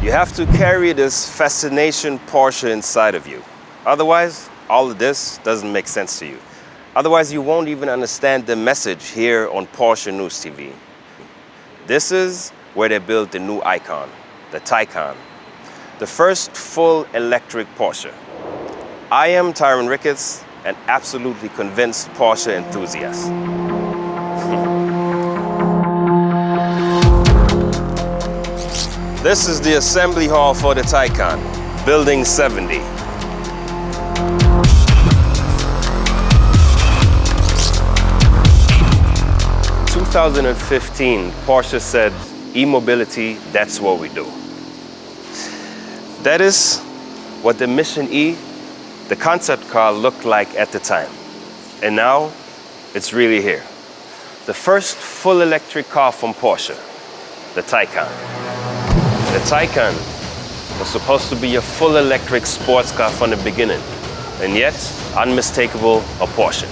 You have to carry this fascination Porsche inside of you. Otherwise, all of this doesn't make sense to you. Otherwise, you won't even understand the message here on Porsche News TV. This is where they built the new icon, the Taycan, the first full electric Porsche. I am Tyron Ricketts, an absolutely convinced Porsche enthusiast. This is the assembly hall for the Taycan, Building 70. In 2015, Porsche said, e-mobility, that's what we do. That is what the Mission E, the concept car, looked like at the time. And now, it's really here. The first full electric car from Porsche, the Taycan. The Taycan was supposed to be a full electric sports car from the beginning, and yet unmistakable a Porsche.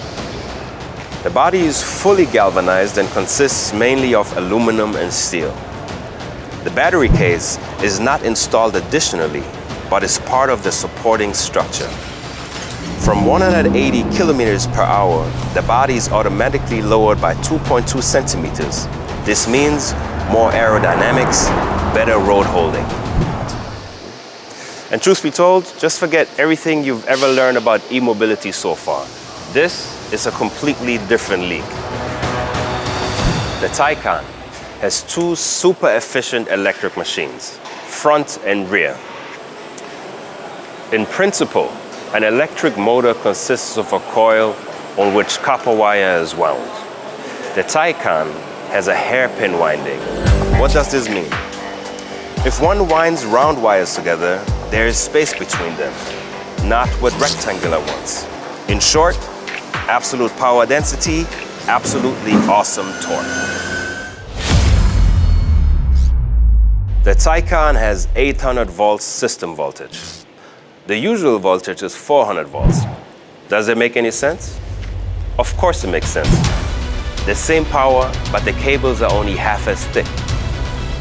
The body is fully galvanized and consists mainly of aluminum and steel. The battery case is not installed additionally, but is part of the supporting structure. From 180 kilometers per hour, the body is automatically lowered by 2.2 centimeters. This means more aerodynamics, better road holding. And truth be told, just forget everything you've ever learned about e-mobility so far. This is a completely different league. The Taycan has two super efficient electric machines, front and rear. In principle, an electric motor consists of a coil on which copper wire is wound. The Taycan has a hairpin winding. What does this mean? If one winds round wires together, there is space between them, not with rectangular ones. In short, absolute power density, absolutely awesome torque. The Taycan has 800 volts system voltage. The usual voltage is 400 volts. Does it make any sense? Of course it makes sense. The same power, but the cables are only half as thick.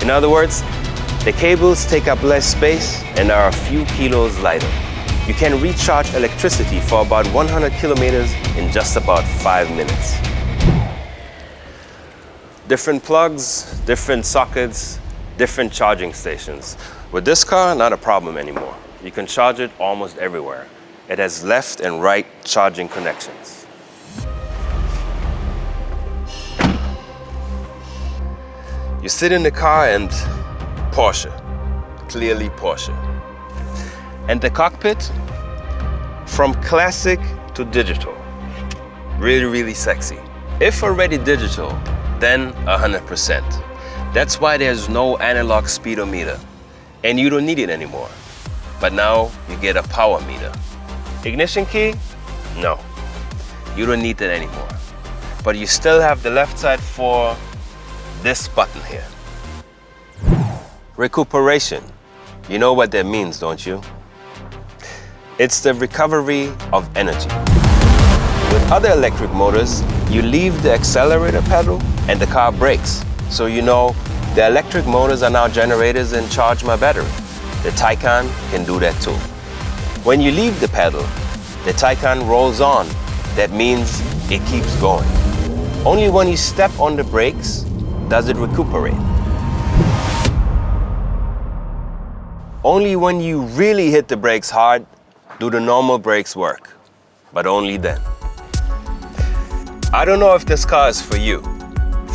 In other words, the cables take up less space and are a few kilos lighter. You can recharge electricity for about 100 kilometers in just about 5 minutes. Different plugs, different sockets, different charging stations. With this car, not a problem anymore. You can charge it almost everywhere. It has left and right charging connections. You sit in the car and Porsche, clearly Porsche. And the cockpit, from classic to digital. Really, really sexy. If already digital, then 100%. That's why there's no analog speedometer, and you don't need it anymore. But now you get a power meter. Ignition key? No, you don't need that anymore. But you still have the left side for this button here. Recuperation. You know what that means, don't you? It's the recovery of energy. With other electric motors, you leave the accelerator pedal and the car brakes. So you know the electric motors are now generators and charge my battery. The Taycan can do that too. When you leave the pedal, the Taycan rolls on. That means it keeps going. Only when you step on the brakes does it recuperate. Only when you really hit the brakes hard do the normal brakes work, but only then. I don't know if this car is for you.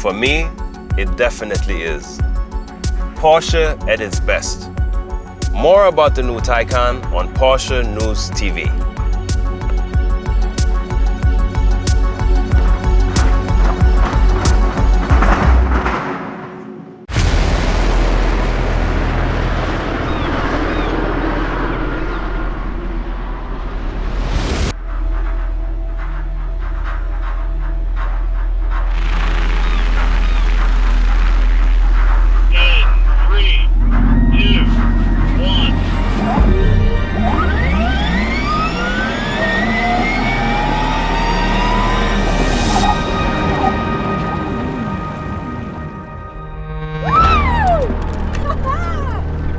For me, it definitely is. Porsche at its best. More about the new Taycan on Porsche News TV.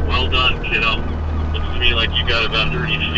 Well done, kiddo. Looks to me like you got about 30